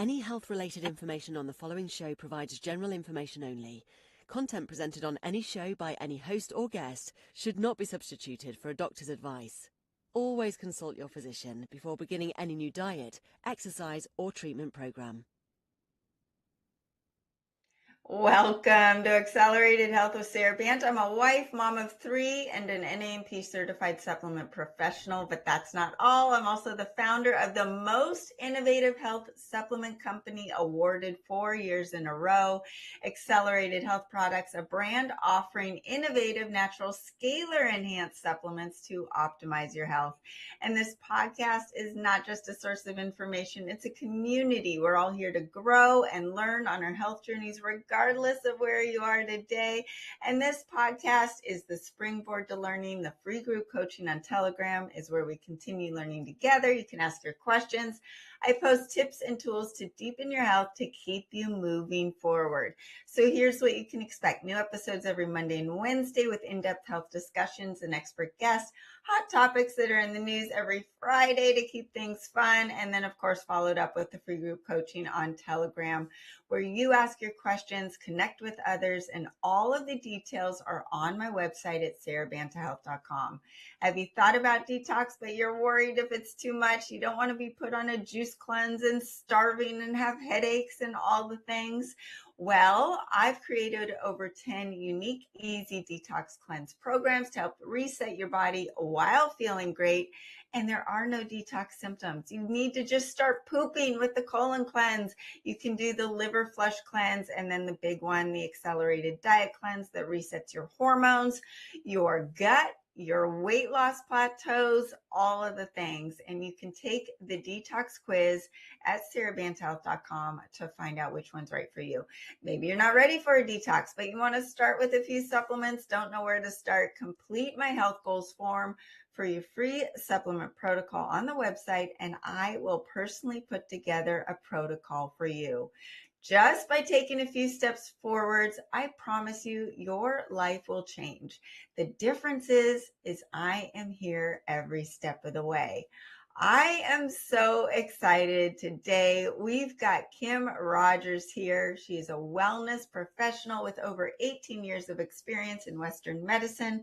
Any health-related information on the following show provides general information only. Content presented on any show by any host or guest should not be substituted for a doctor's advice. Always consult your physician before beginning any new diet, exercise, or treatment program. Welcome to Accelerated Health with Sara Banta. I'm a wife, mom of 3, and an NAMP certified supplement professional, but that's not all. I'm also the founder of the most innovative health supplement company, awarded 4 years in a row. Accelerated Health Products, a brand offering innovative, natural, scalar-enhanced supplements to optimize your health. And this podcast is not just a source of information, it's a community. We're all here to grow and learn on our health journeys, regardless of where you are today. And this podcast is the springboard to learning. The free group coaching on Telegram is where we continue learning together. You can ask your questions. I post tips and tools to deepen your health to keep you moving forward. So here's what you can expect. New episodes every Monday and Wednesday with in-depth health discussions and expert guests. Hot topics that are in the news every Friday to keep things fun. And then, of course, followed up with the free group coaching on Telegram, where you ask your questions, connect with others, and all of the details are on my website at SaraBantaHealth.com. Have you thought about detox, but you're worried if it's too much? You don't want to be put on a juice cleanse and starving and have headaches and all the things. Well, I've created over 10 unique, easy detox cleanse programs to help reset your body while feeling great. And there are no detox symptoms. You need to just start pooping with the colon cleanse. You can do the liver flush cleanse, and then the big one, the accelerated diet cleanse that resets your hormones, your gut, your weight loss plateaus, all of the things. And you can take the detox quiz at SaraBantaHealth.com to find out which one's right for you. Maybe you're not ready for a detox, but you want to start with a few supplements, don't know where to start. Complete my health goals form for your free supplement protocol on the website, and I will personally put together a protocol for you. Just by taking a few steps forwards, I promise you, your life will change. The difference is I am here every step of the way. I am so excited today. We've got Kim Rogers here. She's a wellness professional with over 18 years of experience in Western medicine,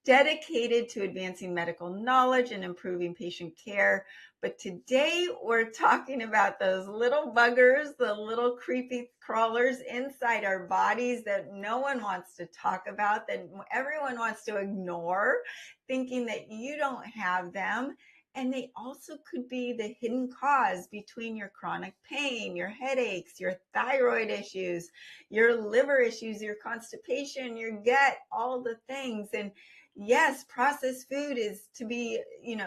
dedicated to advancing medical knowledge and improving patient care. But today we're talking about those little buggers, the little creepy crawlers inside our bodies that no one wants to talk about, that everyone wants to ignore, thinking that you don't have them. And they also could be the hidden cause between your chronic pain, your headaches, your thyroid issues, your liver issues, your constipation, your gut, all the things. And yes, processed food is to be,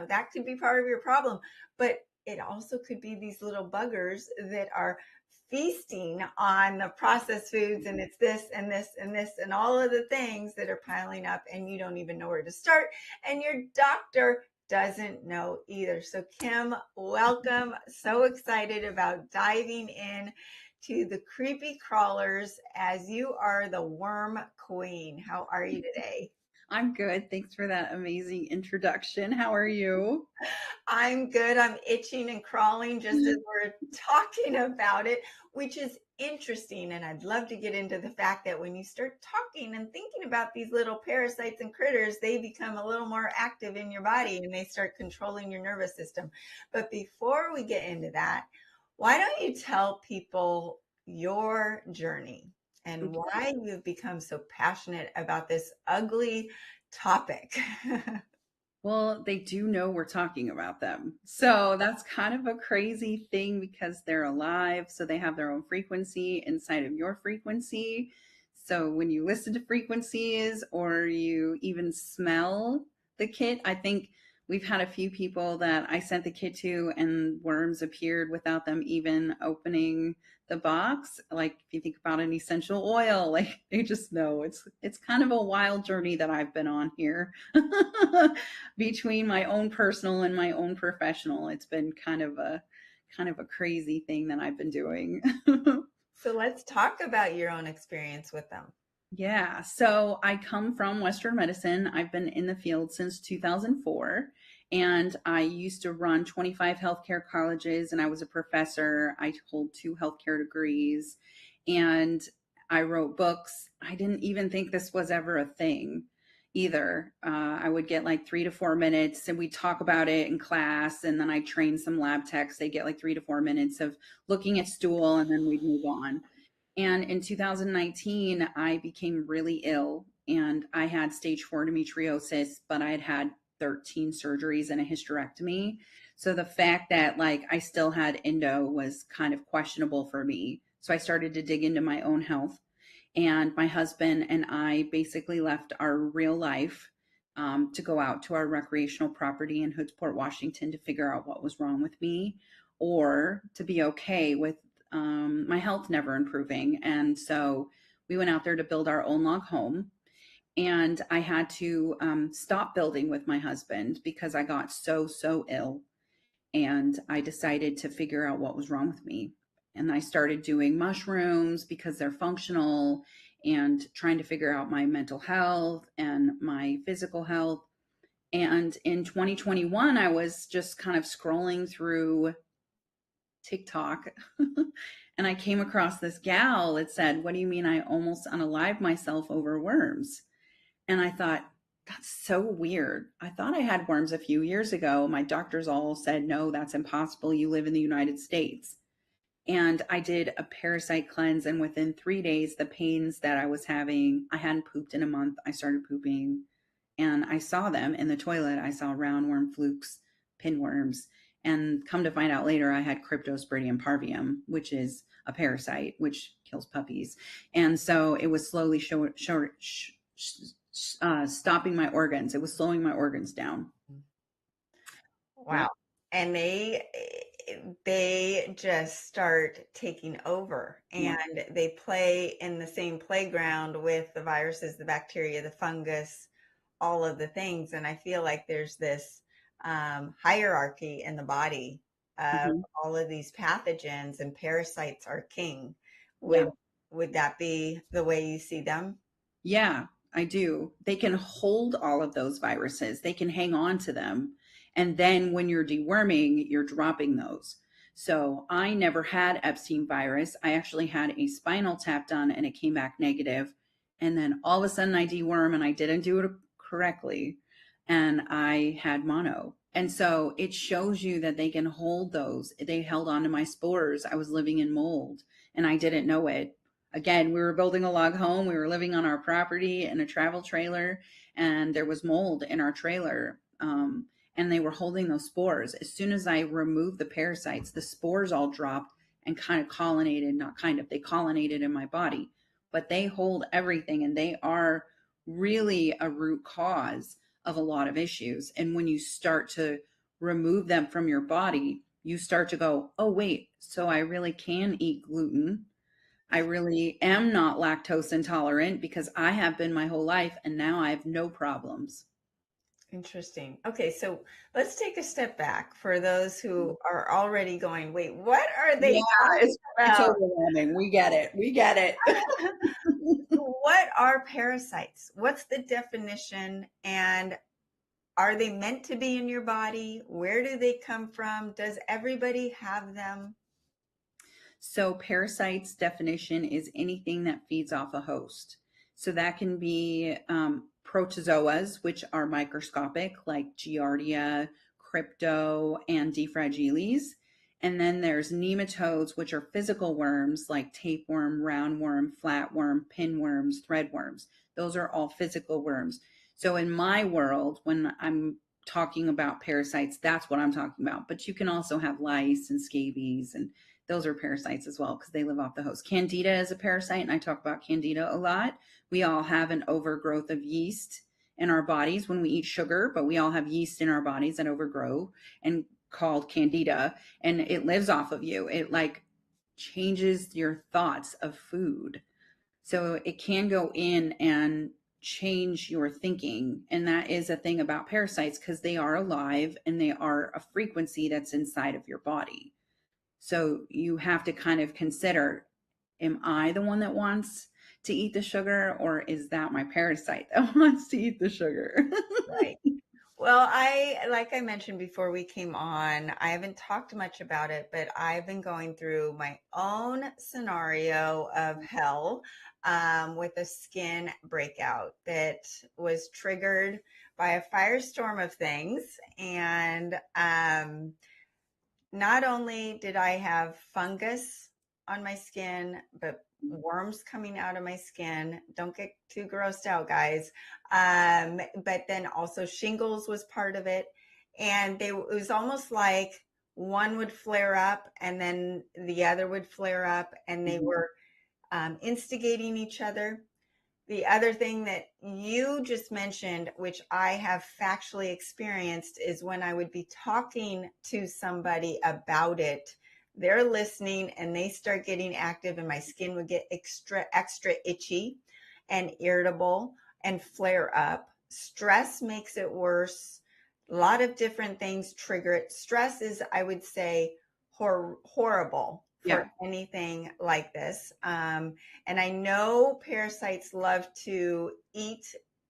that could be part of your problem, but it also could be these little buggers that are feasting on the processed foods, and it's this and this and this and all of the things that are piling up, and you don't even know where to start, and your doctor doesn't know either. So Kim, welcome. So excited about diving in to the creepy crawlers, as you are the worm queen. How are you today? I'm good. Thanks for that amazing introduction. How are you? I'm good. I'm itching and crawling just as we're talking about it, which is interesting. And I'd love to get into the fact that when you start talking and thinking about these little parasites and critters, they become a little more active in your body and they start controlling your nervous system. But before we get into that, why don't you tell people your journey and why you've become so passionate about this ugly topic? Well, they do know we're talking about them. So that's kind of a crazy thing because they're alive. So they have their own frequency inside of your frequency. So when you listen to frequencies or you even smell the kit, I think we've had a few people that I sent the kit to and worms appeared without them even opening the box. Like if you think about an essential oil, like they just know. It's kind of a wild journey that I've been on here between my own personal and my own professional. It's been kind of a crazy thing that I've been doing. So let's talk about your own experience with them. Yeah. So I come from Western medicine. I've been in the field since 2004. And I used to run 25 healthcare colleges, and I was a professor. I hold 2 healthcare degrees, and I wrote books. I didn't even think this was ever a thing either. I would get like 3 to 4 minutes, and we talk about it in class. And then I train some lab techs. They get like 3 to 4 minutes of looking at stool, and then we'd move on. And in 2019, I became really ill, and I had stage 4 endometriosis, but I had had 13 surgeries and a hysterectomy. So the fact that like I still had endo was kind of questionable for me. So I started to dig into my own health. And my husband and I basically left our real life to go out to our recreational property in Hoodsport, Washington to figure out what was wrong with me, or to be okay with my health never improving. And so we went out there to build our own log home. And I had to stop building with my husband because I got so ill. And I decided to figure out what was wrong with me. And I started doing mushrooms because they're functional, and trying to figure out my mental health and my physical health. And in 2021, I was just kind of scrolling through TikTok and I came across this gal that said, "What do you mean I almost unalived myself over worms?" And I thought, that's so weird. I thought I had worms a few years ago. My doctors all said, no, that's impossible. You live in the United States. And I did a parasite cleanse. And within 3 days, the pains that I was having, I hadn't pooped in a month. I started pooping, and I saw them in the toilet. I saw roundworm flukes, pinworms. And come to find out later, I had Cryptosporidium parvium, which is a parasite, which kills puppies. And so it was slowly stopping my organs. It was slowing my organs down. Wow. And they just start taking over, and they play in the same playground with the viruses, the bacteria, the fungus, all of the things. And I feel like there's this hierarchy in the body of all of these pathogens, and parasites are king. Would that be the way you see them? Yeah, I do. They can hold all of those viruses. They can hang on to them. And then when you're deworming, you're dropping those. So I never had Epstein virus. I actually had a spinal tap done and it came back negative. And then all of a sudden I deworm and I didn't do it correctly. And I had mono. And so it shows you that they can hold those. They held on to my spores. I was living in mold and I didn't know it. Again, we were building a log home. We were living on our property in a travel trailer, and there was mold in our trailer. And they were holding those spores. As soon as I removed the parasites, the spores all dropped and kind of colonized, they colonized in my body. But they hold everything, and they are really a root cause of a lot of issues. And when you start to remove them from your body, you start to go, oh, wait, so I really can eat gluten. I really am not lactose intolerant because I have been my whole life, and now I have no problems. Interesting. Okay, so let's take a step back for those who are already going, wait, what are they talking It's about? overwhelming. We get it. What are parasites? What's the definition? And are they meant to be in your body? Where do they come from? Does everybody have them? So parasites definition is anything that feeds off a host. So that can be protozoas, which are microscopic, like Giardia, Crypto, and D. fragilis. And then there's nematodes, which are physical worms like tapeworm, roundworm, flatworm, pinworms, threadworms. Those are all physical worms. So in my world, when I'm talking about parasites, that's what I'm talking about. But you can also have lice and scabies, and those are parasites as well because they live off the host. Candida is a parasite, and I talk about Candida a lot. We all have an overgrowth of yeast in our bodies when we eat sugar, but we all have yeast in our bodies that overgrow and called Candida, and it lives off of you. It like changes your thoughts of food. So it can go in and change your thinking. And that is a thing about parasites because they are alive and they are a frequency that's inside of your body. So you have to kind of consider, am I the one that wants to eat the sugar, or is that my parasite that wants to eat the sugar? Right. Well, like I mentioned before we came on, I haven't talked much about it, but I've been going through my own scenario of hell with a skin breakout that was triggered by a firestorm of things. And not only did I have fungus on my skin, but worms coming out of my skin. Don't get too grossed out, guys. But then also shingles was part of it. And it was almost like one would flare up and then the other would flare up, and they were instigating each other. The other thing that you just mentioned, which I have factually experienced, is when I would be talking to somebody about it, they're listening and they start getting active, and my skin would get extra itchy and irritable and flare up. Stress makes it worse. A lot of different things trigger it. Stress is, I would say, horrible for anything like this. And I know parasites love to eat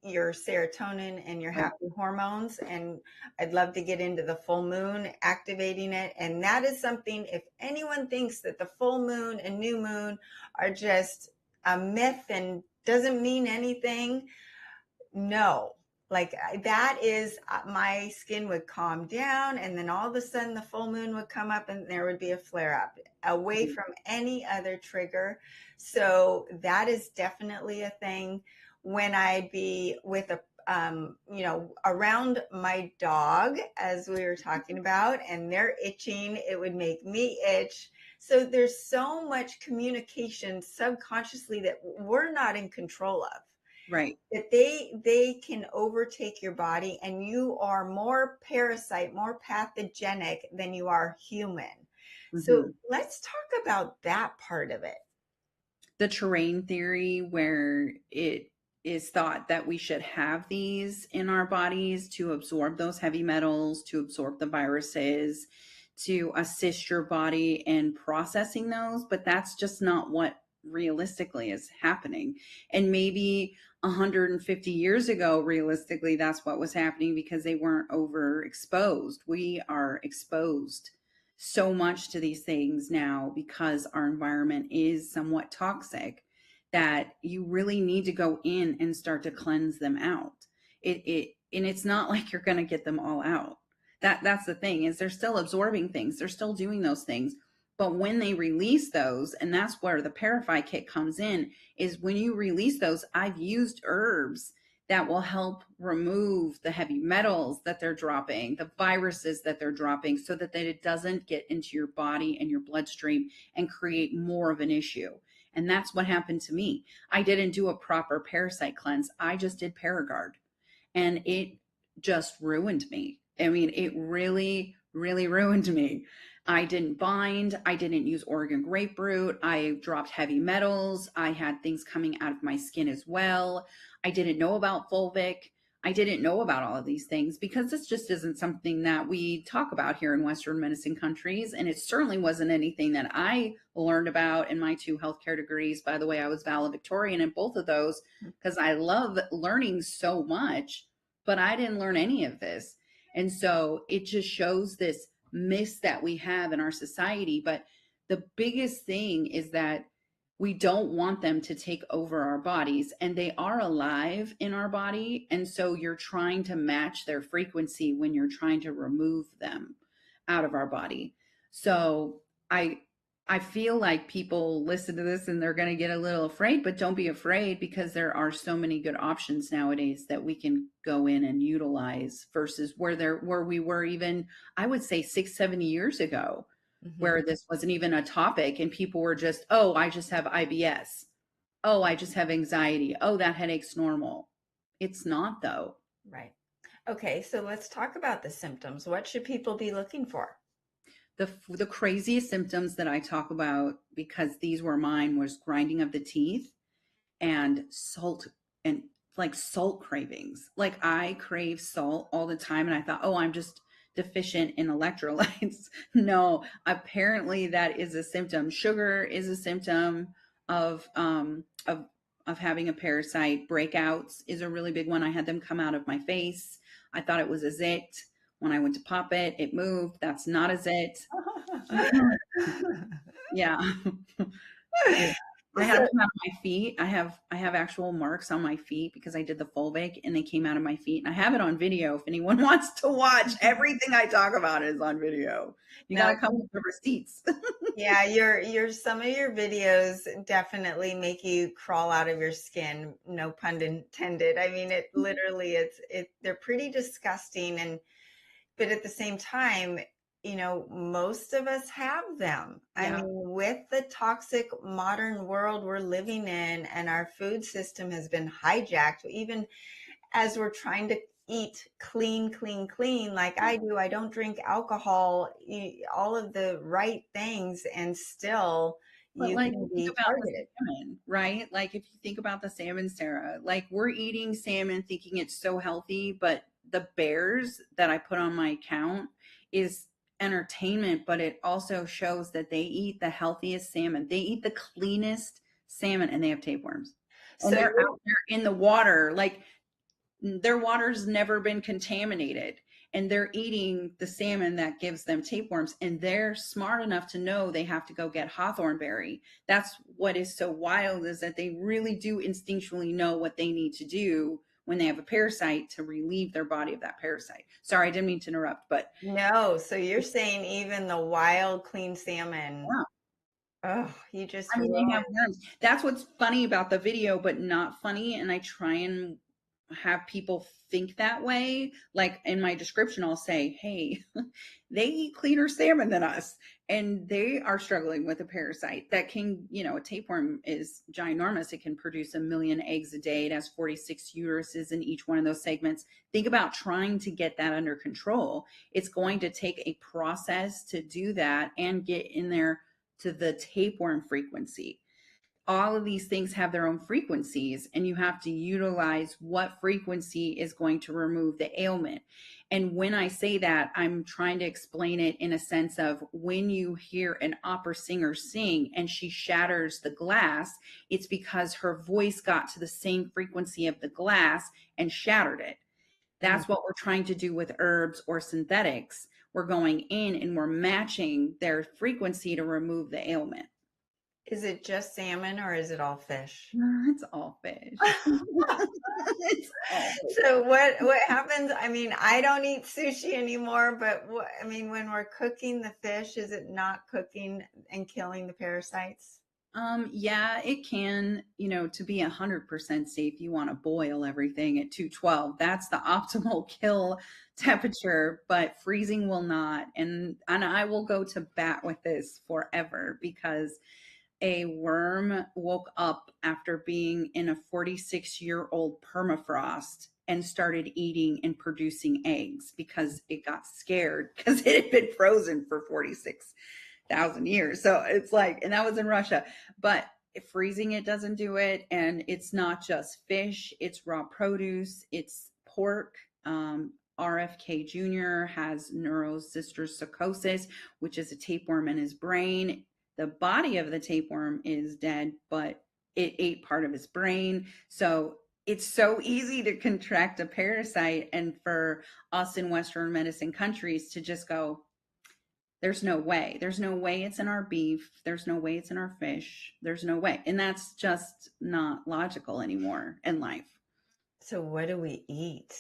your serotonin and your happy hormones. And I'd love to get into the full moon activating it. And that is something, if anyone thinks that the full moon and new moon are just a myth and doesn't mean anything, no. Like that is, my skin would calm down, and then all of a sudden the full moon would come up and there would be a flare up away from any other trigger. So that is definitely a thing. When I'd be with a around my dog, as we were talking about, and they're itching, it would make me itch. So there's so much communication subconsciously that we're not in control of. Right. That they can overtake your body, and you are more parasite, more pathogenic than you are human. So let's talk about that part of it. The terrain theory, where it is thought that we should have these in our bodies to absorb those heavy metals, to absorb the viruses, to assist your body in processing those. But that's just not what realistically is happening. And maybe 150 years ago, realistically, that's what was happening because they weren't overexposed. We are exposed so much to these things now because our environment is somewhat toxic, that you really need to go in and start to cleanse them out. And it's not like you're going to get them all out. That's the thing, is they're still absorbing things. They're still doing those things. But when they release those, and that's where the ParaFy kit comes in, is when you release those, I've used herbs that will help remove the heavy metals that they're dropping, the viruses that they're dropping, so that it doesn't get into your body and your bloodstream and create more of an issue. And that's what happened to me. I didn't do a proper parasite cleanse. I just did Paragard, and it just ruined me. I mean, it really, really ruined me. I didn't bind. I didn't use Oregon grapefruit. I dropped heavy metals. I had things coming out of my skin as well. I didn't know about fulvic. I didn't know about all of these things because this just isn't something that we talk about here in Western medicine countries. And it certainly wasn't anything that I learned about in my 2 healthcare degrees. By the way, I was valedictorian in both of those because I love learning so much, but I didn't learn any of this. And so it just shows this myths that we have in our society. But the biggest thing is that we don't want them to take over our bodies, and they are alive in our body. And so you're trying to match their frequency when you're trying to remove them out of our body. So I feel like people listen to this and they're going to get a little afraid, but don't be afraid, because there are so many good options nowadays that we can go in and utilize versus where we were even, I would say 6-7 years ago, where this wasn't even a topic and people were just, oh, I just have IBS. Oh, I just have anxiety. Oh, that headache's normal. It's not, though. Right. Okay. So let's talk about the symptoms. What should people be looking for? The craziest symptoms that I talk about, because these were mine, was grinding of the teeth and salt, and like salt cravings. Like I crave salt all the time, and I thought, oh, I'm just deficient in electrolytes. No, apparently that is a symptom. Sugar is a symptom of of having a parasite. Breakouts is a really big one. I had them come out of my face. I thought it was a zit. When I went to pop it, it moved. That's not a zit. Yeah. I had them come out of my feet. I have actual marks on my feet because I did the fulvic and they came out of my feet. And I have it on video if anyone wants to watch. Everything I talk about is on video. You got to come with the receipts. Yeah, your some of your videos definitely make you crawl out of your skin, no pun intended. I mean, it literally they're pretty disgusting, but at the same time, most of us have them. I mean, with the toxic modern world we're living in and our food system has been hijacked, even as we're trying to eat clean like I do. I don't drink alcohol, all of the right things, and still you can be targeted. Salmon, right? Like if you think about the salmon, Sarah, like we're eating salmon thinking it's so healthy, but the bears that I put on my account is entertainment, but it also shows that they eat the healthiest salmon. They eat the cleanest salmon and they have tapeworms. And so they're out there in the water, like their water's never been contaminated and they're eating the salmon that gives them tapeworms, and they're smart enough to know they have to go get hawthorn berry. That's what is so wild, is that they really do instinctually know what they need to do when they have a parasite to relieve their body of that parasite. Sorry, I didn't mean to interrupt, but no. So you're saying even the wild clean salmon, oh, you just, I mean, they have worms. That's what's funny about the video, but not funny. And I try and have people think that way. Like in my description, I'll say, hey, they eat cleaner salmon than us, and they are struggling with a parasite that can, a tapeworm is ginormous. It can produce 1 million eggs a day. It has 46 uteruses in each one of those segments. Think about trying to get that under control. It's going to take a process to do that and get in there to the tapeworm frequency. All of these things have their own frequencies, and you have to utilize what frequency is going to remove the ailment. And when I say that, I'm trying to explain it in a sense of when you hear an opera singer sing and she shatters the glass, it's because her voice got to the same frequency of the glass and shattered it. That's what we're trying to do with herbs or synthetics. We're going in and we're matching their frequency to remove the ailment. Is it just salmon or is it all fish? It's all fish. So what happens? I mean, I don't eat sushi anymore, but when we're cooking the fish, is it not cooking and killing the parasites? Yeah, it can, to be 100% safe, you want to boil everything at 212. That's the optimal kill temperature, but freezing will not. And I will go to bat with this forever, because a worm woke up after being in a 46-year-old permafrost and started eating and producing eggs because it got scared because it had been frozen for 46,000 years. So it's like, and that was in Russia, but freezing it doesn't do it. And it's not just fish, it's raw produce, it's pork. RFK Jr. has neurocysticercosis, which is a tapeworm in his brain. The body of the tapeworm is dead, but it ate part of his brain. So it's so easy to contract a parasite. And for us in Western medicine countries to just go, there's no way. There's no way it's in our beef. There's no way it's in our fish. There's no way. And that's just not logical anymore in life. So what do we eat?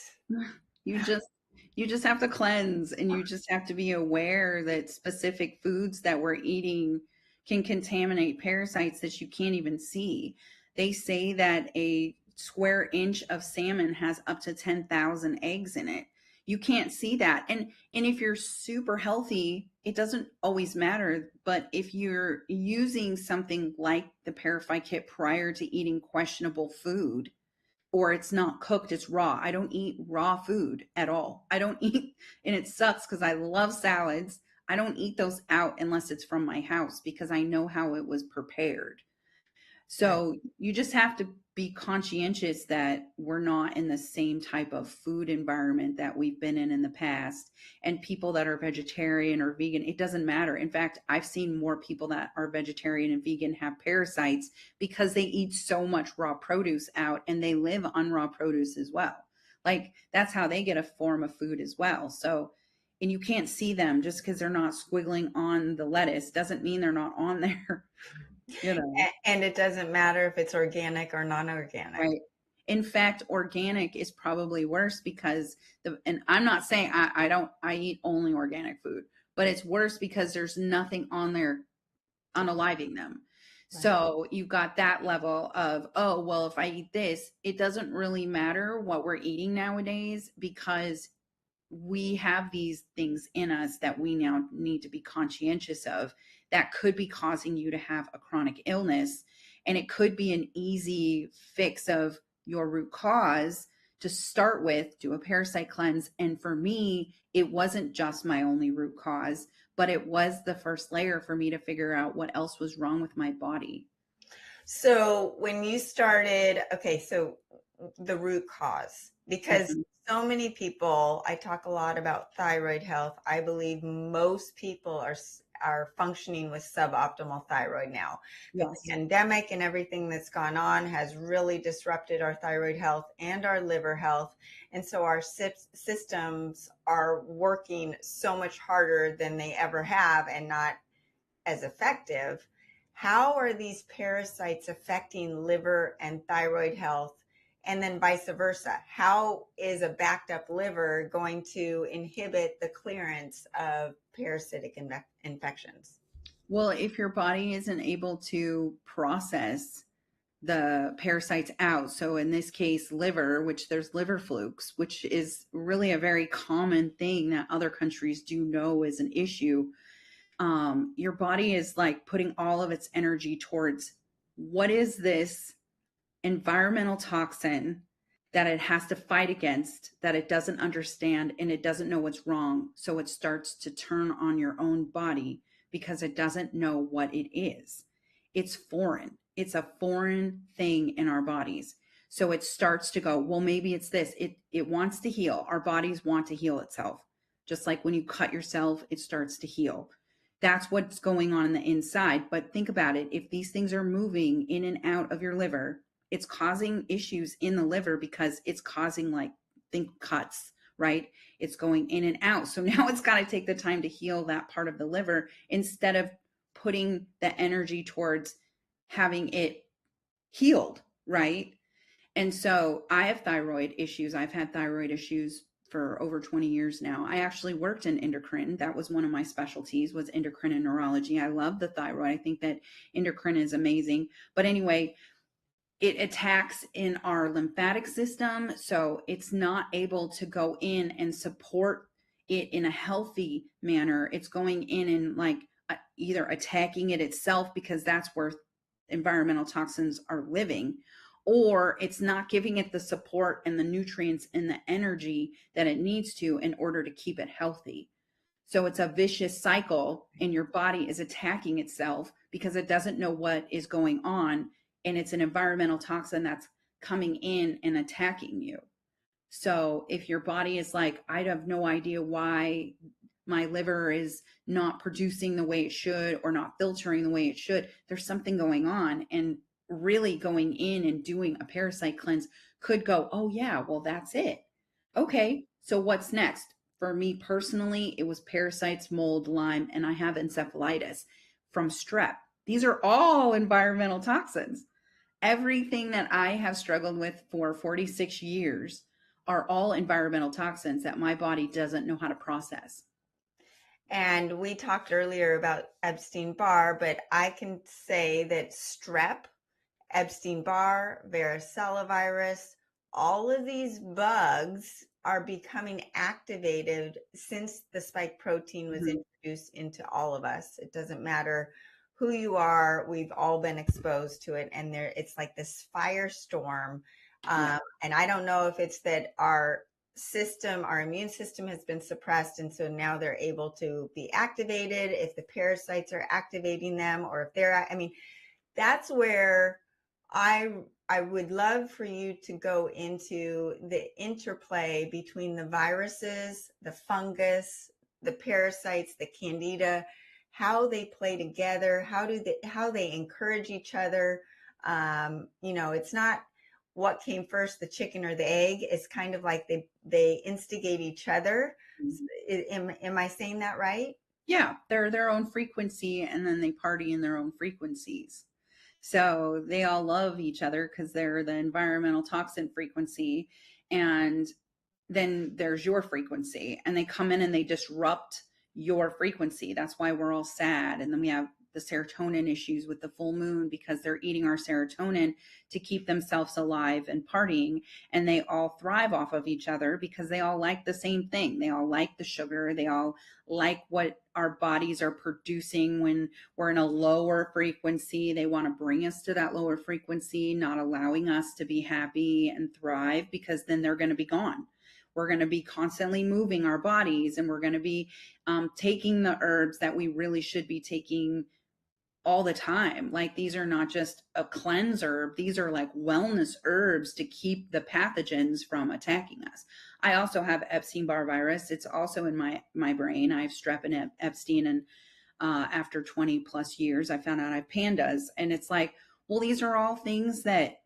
You just have to cleanse, and you just have to be aware that specific foods that we're eating can contaminate parasites that you can't even see. They say that a square inch of salmon has up to 10,000 eggs in it. You can't see that. And if you're super healthy, it doesn't always matter. But if you're using something like the ParaFy kit prior to eating questionable food, or it's not cooked, it's raw. I don't eat raw food at all. I don't eat, and it sucks because I love salads. I don't eat those out unless it's from my house because I know how it was prepared. So you just have to be conscientious that we're not in the same type of food environment that we've been in the past. And people that are vegetarian or vegan, it doesn't matter. In fact, I've seen more people that are vegetarian and vegan have parasites because they eat so much raw produce out, and they live on raw produce as well. Like, that's how they get a form of food as well. So, and you can't see them just because they're not squiggling on the lettuce doesn't mean they're not on there. You know. And it doesn't matter if it's organic or non-organic. Right. In fact, organic is probably worse because and I'm not saying I eat only organic food, but it's worse because there's nothing on there unaliving them. Right. So you've got that level of, oh, well, if I eat this, it doesn't really matter what we're eating nowadays because we have these things in us that we now need to be conscientious of that could be causing you to have a chronic illness. And it could be an easy fix of your root cause to start with, do a parasite cleanse. And for me, it wasn't just my only root cause, but it was the first layer for me to figure out what else was wrong with my body. So when you started, okay, so the root cause, because so many people, I talk a lot about thyroid health. I believe most people are functioning with suboptimal thyroid now. Yes. The pandemic and everything that's gone on has really disrupted our thyroid health and our liver health. And so our systems are working so much harder than they ever have and not as effective. How are these parasites affecting liver and thyroid health? And then vice versa. How is a backed up liver going to inhibit the clearance of parasitic infections? Well, if your body isn't able to process the parasites out, so in this case, liver, which there's liver flukes, which is really a very common thing that other countries do know is an issue. Your body is like putting all of its energy towards what is this environmental toxin that it has to fight against, that it doesn't understand and it doesn't know what's wrong. So it starts to turn on your own body because it doesn't know what it is. It's foreign. It's a foreign thing in our bodies. So it starts to go, well, maybe it's this. It wants to heal. Our bodies want to heal itself. Just like when you cut yourself, it starts to heal. That's what's going on the inside. But think about it. If these things are moving in and out of your liver, it's causing issues in the liver because it's causing, like, think cuts, right? It's going in and out. So now it's got to take the time to heal that part of the liver instead of putting the energy towards having it healed, right? And so I have thyroid issues. I've had thyroid issues for over 20 years now. I actually worked in endocrine. That was one of my specialties, was endocrine and neurology. I love the thyroid. I think that endocrine is amazing. But anyway, it attacks in our lymphatic system. So it's not able to go in and support it in a healthy manner. It's going in and like either attacking it itself because that's where environmental toxins are living, or it's not giving it the support and the nutrients and the energy that it needs to in order to keep it healthy. So it's a vicious cycle, and your body is attacking itself because it doesn't know what is going on. And it's an environmental toxin that's coming in and attacking you. So if your body is like, I have no idea why my liver is not producing the way it should or not filtering the way it should, there's something going on. And really going in and doing a parasite cleanse could go, oh yeah, well, that's it. Okay, so what's next? For me personally, it was parasites, mold, Lyme, and I have encephalitis from strep. These are all environmental toxins. Everything that I have struggled with for 46 years are all environmental toxins that my body doesn't know how to process. And we talked earlier about Epstein-Barr, but I can say that strep, Epstein-Barr, varicella virus, all of these bugs are becoming activated since the spike protein was introduced into all of us. It doesn't matter who you are, we've all been exposed to it, and it's like this firestorm. And I don't know if it's that our immune system has been suppressed, and so now they're able to be activated, if the parasites are activating them, or if they're, I mean, that's where I would love for you to go into the interplay between the viruses, the fungus, the parasites, the candida, how they play together, how they encourage each other. It's not what came first, the chicken or the egg. It's kind of like they instigate each other. Am I saying that right? Yeah, they're their own frequency, and then they party in their own frequencies. So they all love each other because they're the environmental toxin frequency. And then there's your frequency, and they come in and they disrupt your frequency. That's why we're all sad. And then we have the serotonin issues with the full moon because they're eating our serotonin to keep themselves alive and partying. And they all thrive off of each other because they all like the same thing. They all like the sugar. They all like what our bodies are producing when we're in a lower frequency. They want to bring us to that lower frequency, not allowing us to be happy and thrive, because then they're going to be gone. We're going to be constantly moving our bodies, and we're going to be taking the herbs that we really should be taking all the time. Like, these are not just a cleanse herb. These are like wellness herbs to keep the pathogens from attacking us. I also have Epstein-Barr virus. It's also in my brain. I have strep and Epstein. And after 20 plus years, I found out I have pandas. And it's like, well, these are all things that,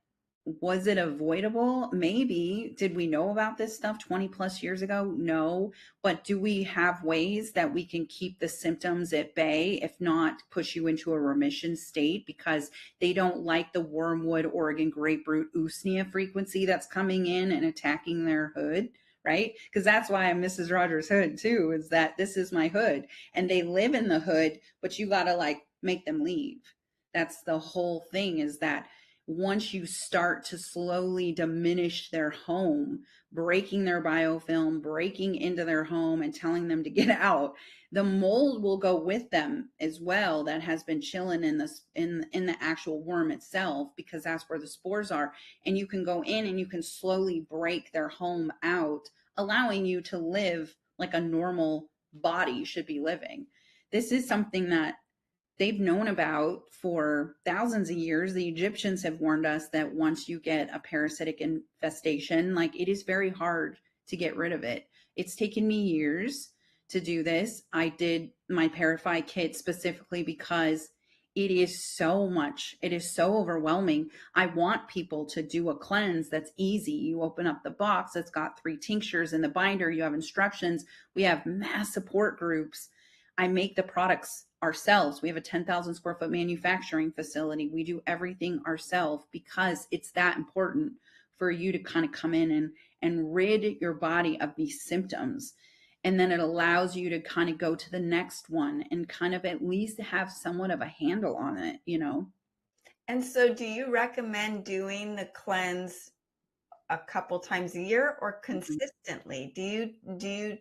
was it avoidable? Maybe. Did we know about this stuff 20 plus years ago? No. But do we have ways that we can keep the symptoms at bay, if not push you into a remission state, because they don't like the wormwood, Oregon grapefruit, usnea frequency that's coming in and attacking their hood, right? Because that's why I'm Mrs. Rogers Hood too, is that this is my hood and they live in the hood, but you got to like make them leave. That's the whole thing, is that once you start to slowly diminish their home, breaking their biofilm, breaking into their home and telling them to get out, the mold will go with them as well, that has been chilling in the actual worm itself, because that's where the spores are. And you can go in and you can slowly break their home out, allowing you to live like a normal body should be living. This is something that they've known about for thousands of years. The Egyptians have warned us that once you get a parasitic infestation, like, it is very hard to get rid of it. It's taken me years to do this. I did my ParaFy kit specifically because it is so much. It is so overwhelming. I want people to do a cleanse that's easy. You open up the box, it's got 3 tinctures in the binder. You have instructions. We have mass support groups. I make the products ourselves. We have a 10,000 square foot manufacturing facility. We do everything ourselves because it's that important for you to kind of come in and rid your body of these symptoms. And then it allows you to kind of go to the next one and kind of at least have somewhat of a handle on it, you know? And so do you recommend doing the cleanse a couple times a year or consistently? Do you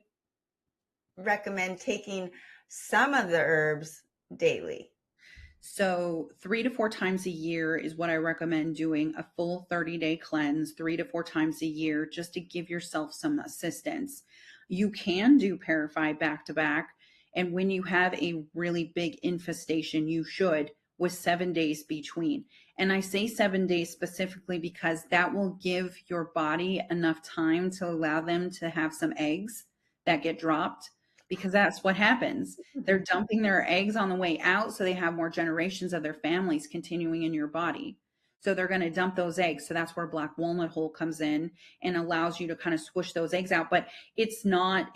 recommend taking some of the herbs daily? So 3 to 4 times a year is what I recommend doing, a full 30-day cleanse 3 to 4 times a year, just to give yourself some assistance. You can do ParaFy back to back. And when you have a really big infestation, you should, with 7 days between. And I say 7 days specifically because that will give your body enough time to allow them to have some eggs that get dropped, because that's what happens. They're dumping their eggs on the way out, so they have more generations of their families continuing in your body. So they're going to dump those eggs. So that's where black walnut hull comes in and allows you to kind of squish those eggs out. But it's not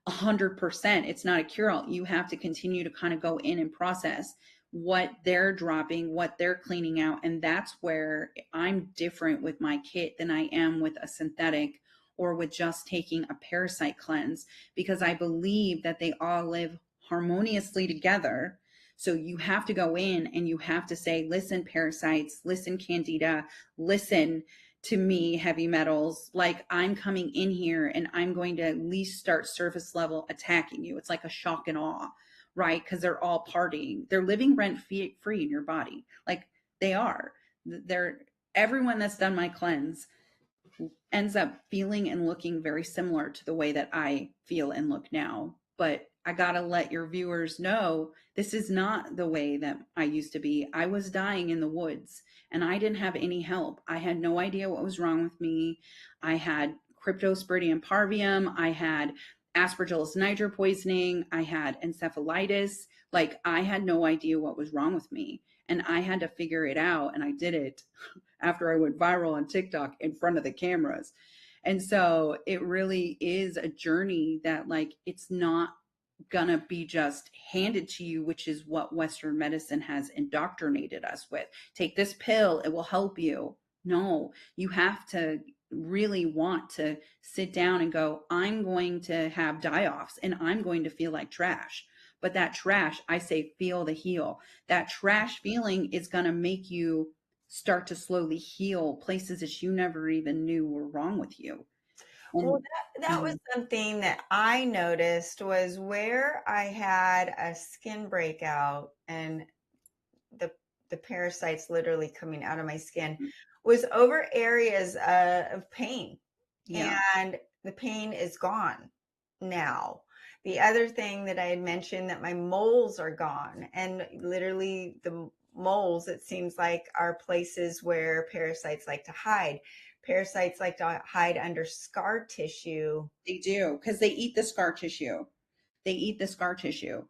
100%. It's not a cure-all. You have to continue to kind of go in and process what they're dropping, what they're cleaning out. And that's where I'm different with my kit than I am with a synthetic or with just taking a parasite cleanse, because I believe that they all live harmoniously together. So you have to go in and you have to say, listen, parasites, listen, candida, listen to me, heavy metals. Like, I'm coming in here and I'm going to at least start surface level attacking you. It's like a shock and awe, right? Because they're all partying. They're living rent free in your body. Like, they are. Everyone that's done my cleanse ends up feeling and looking very similar to the way that I feel and look now. But I got to let your viewers know this is not the way that I used to be. I was dying in the woods and I didn't have any help. I had no idea what was wrong with me. I had cryptosporidium parvium. I had aspergillus niger poisoning. I had encephalitis. Like, I had no idea what was wrong with me. And I had to figure it out. And I did it after I went viral on TikTok in front of the cameras. And so it really is a journey that, like, it's not gonna be just handed to you, which is what Western medicine has indoctrinated us with. Take this pill, it will help you. No, you have to really want to sit down and go, I'm going to have die-offs and I'm going to feel like trash. But that trash, I say, feel the heal. That trash feeling is going to make you start to slowly heal places that you never even knew were wrong with you. And, Well, that was something that I noticed, was where I had a skin breakout and the parasites literally coming out of my skin was over areas of pain. yeah, And the pain is gone now. The other thing that I had mentioned, that my moles are gone, and literally the moles, it seems like, are places where parasites like to hide. Parasites like to hide under scar tissue. they do, because they eat the scar tissue. They eat the scar tissue.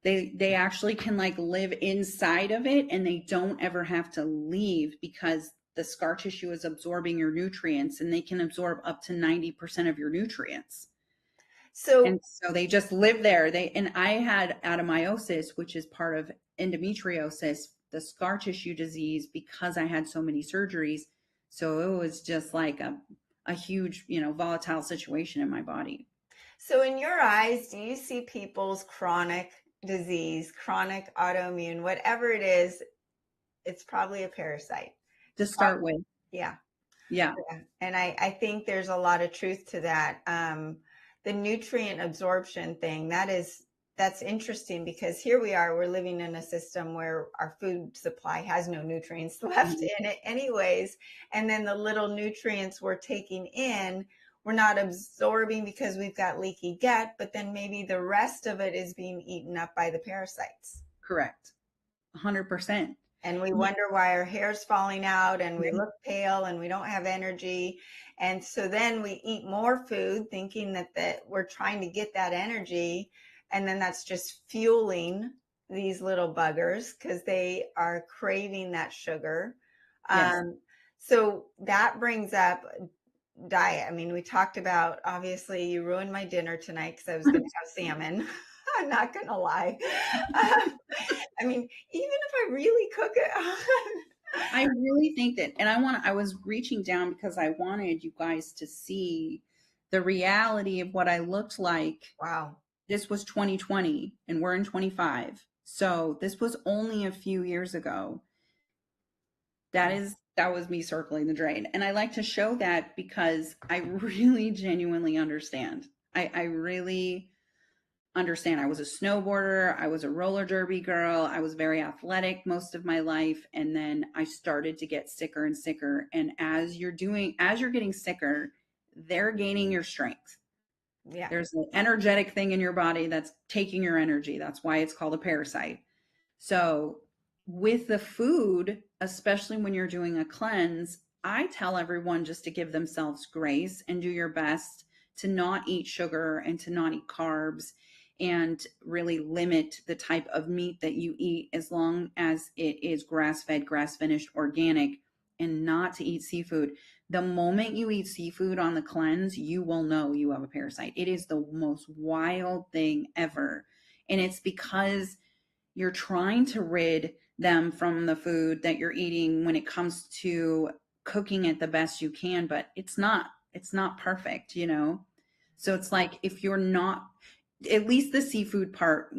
They actually can, like, live inside of it, and they don't ever have to leave because the scar tissue is absorbing your nutrients, and they can absorb up to 90% of your nutrients. So, And so they just live there. And I had adenomyosis, which is part of endometriosis, the scar tissue disease, because I had so many surgeries. So it was just like a huge, volatile situation in my body. so in your eyes, do you see people's chronic disease, chronic autoimmune, whatever it is, it's probably a parasite? To start with. Yeah. Yeah. Yeah. And I think there's a lot of truth to that. The nutrient absorption thing, that's interesting, because here we are, we're living in a system where our food supply has no nutrients left in it anyways. And then the little nutrients we're taking in, we're not absorbing because we've got leaky gut, but then maybe the rest of it is being eaten up by the parasites. Correct. 100%. And we wonder why our hair's falling out and we look pale and we don't have energy. And so then we eat more food thinking that we're trying to get that energy. And then that's just fueling these little buggers because they are craving that sugar. Yes. So that brings up diet. I mean, we talked about, obviously, you ruined my dinner tonight because I was going to have salmon. I'm not going to lie. I mean, even if I really cook it. I really think that, and I was reaching down because I wanted you guys to see the reality of what I looked like. Wow. This was 2020 and we're in 25. So this was only a few years ago. That was me circling the drain. And I like to show that because I really genuinely understand. I really understand. I was a snowboarder, I was a roller derby girl, I was very athletic most of my life, and then I started to get sicker and sicker. And as you're getting sicker, they're gaining your strength. Yeah. There's an energetic thing in your body that's taking your energy. That's why it's called a parasite. So with the food, especially when you're doing a cleanse, I tell everyone just to give themselves grace and do your best to not eat sugar and to not eat carbs, and really limit the type of meat that you eat as long as it is grass-fed, grass-finished, organic, and not to eat seafood. The moment you eat seafood on the cleanse, you will know you have a parasite. It is the most wild thing ever. And it's because you're trying to rid them from the food that you're eating when it comes to cooking it the best you can, but it's not perfect, So it's like, if you're not, at least the seafood part,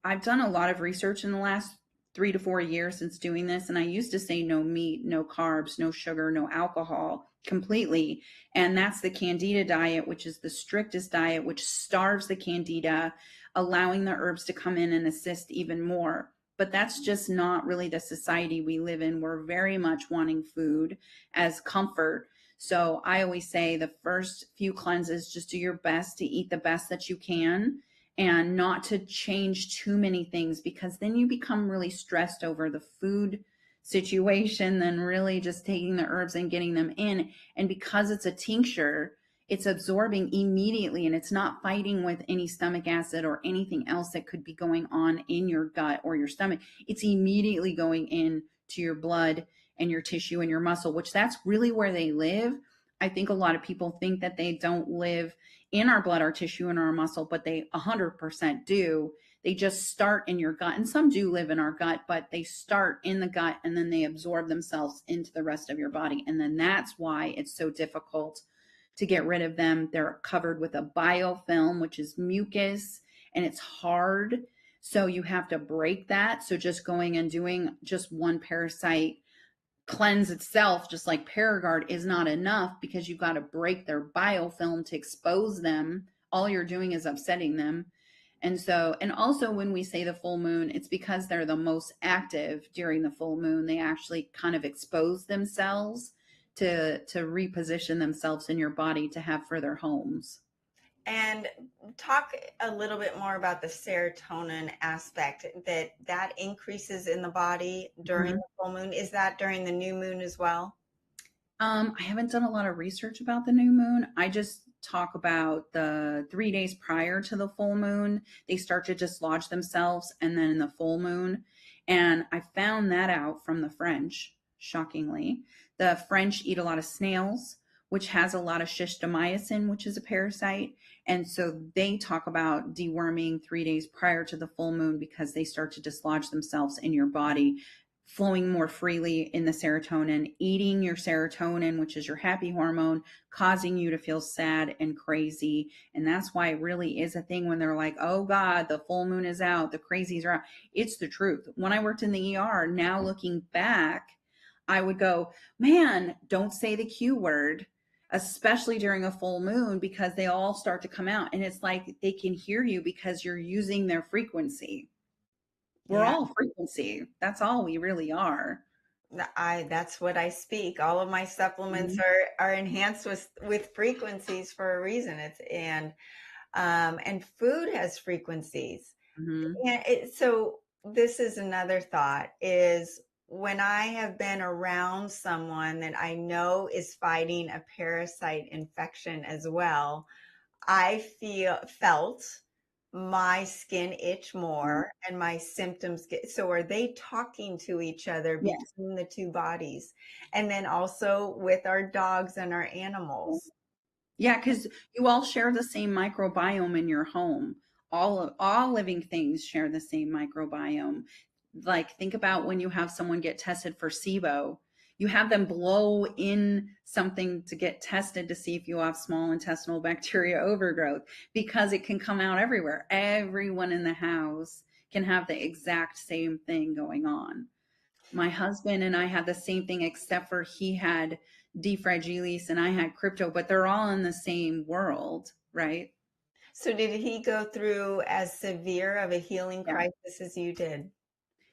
I've done a lot of research in the last 3 to 4 years since doing this. And I used to say no meat, no carbs, no sugar, no alcohol completely. And that's the Candida diet, which is the strictest diet, which starves the Candida, allowing the herbs to come in and assist even more. But that's just not really the society we live in. We're very much wanting food as comfort. So I always say the first few cleanses, just do your best to eat the best that you can. and not to change too many things, because then you become really stressed over the food situation than really just taking the herbs and getting them in. And because it's a tincture, it's absorbing immediately and it's not fighting with any stomach acid or anything else that could be going on in your gut or your stomach. It's immediately going in to your blood and your tissue and your muscle, which that's really where they live. I think a lot of people think that they don't live in our blood, our tissue, and our muscle, but they 100% do. They just start in your gut. And some do live in our gut, but they start in the gut and then they absorb themselves into the rest of your body. And then that's why it's so difficult to get rid of them. They're covered with a biofilm, which is mucus, and it's hard. So you have to break that. So just going and doing just one parasite cleanse itself, just like Paragard, is not enough, because you've got to break their biofilm to expose them. All you're doing is upsetting them. And so, and also when we say the full moon, it's because they're the most active during the full moon. They actually kind of expose themselves to reposition themselves in your body to have further homes. And talk a little bit more about the serotonin aspect that increases in the body during the full moon. Is that during the new moon as well? I haven't done a lot of research about the new moon. I just talk about the 3 days prior to the full moon, they start to dislodge themselves, and then in the full moon. And I found that out from the French, shockingly. The French eat a lot of snails, which has a lot of schistomiacin, which is a parasite. And so they talk about deworming 3 days prior to the full moon, because they start to dislodge themselves in your body, flowing more freely in the serotonin, eating your serotonin, which is your happy hormone, causing you to feel sad and crazy. And that's why it really is a thing when they're like, oh God, the full moon is out, the crazies are out. It's the truth. When I worked in the ER, now looking back, I would go, man, don't say the Q word, especially during a full moon, because they all start to come out. And it's like they can hear you because you're using their frequency. We're all frequency. That's all we really are. That's what I speak. All of my supplements are enhanced with frequencies for a reason. And food has frequencies. And so this is another thought, is when I have been around someone that I know is fighting a parasite infection as well, I felt my skin itch more and my symptoms so are they talking to each other between the two bodies? And then also with our dogs and our animals. Yeah, because you all share the same microbiome in your home. All living things share the same microbiome. Like, think about when you have someone get tested for SIBO, you have them blow in something to get tested to see if you have small intestinal bacteria overgrowth, because it can come out everywhere. Everyone in the house can have the exact same thing going on. My husband and I had the same thing, except for he had D. fragilis and I had crypto, but they're all in the same world, right? So did he go through as severe of a healing crisis as you did?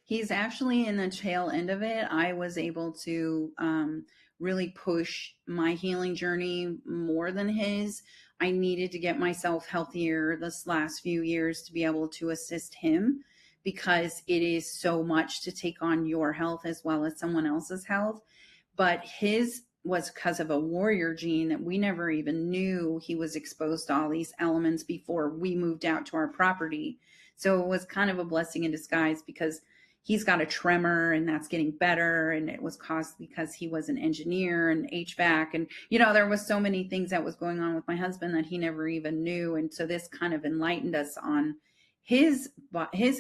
He's actually in the tail end of it. I was able to really push my healing journey more than his. I needed to get myself healthier this last few years to be able to assist him, because it is so much to take on your health as well as someone else's health. But his was because of a warrior gene that we never even knew he was exposed to all these elements before we moved out to our property. So it was kind of a blessing in disguise, because he's got a tremor and that's getting better. And it was caused because he was an engineer and HVAC. And, there was so many things that was going on with my husband that he never even knew. And so this kind of enlightened us on his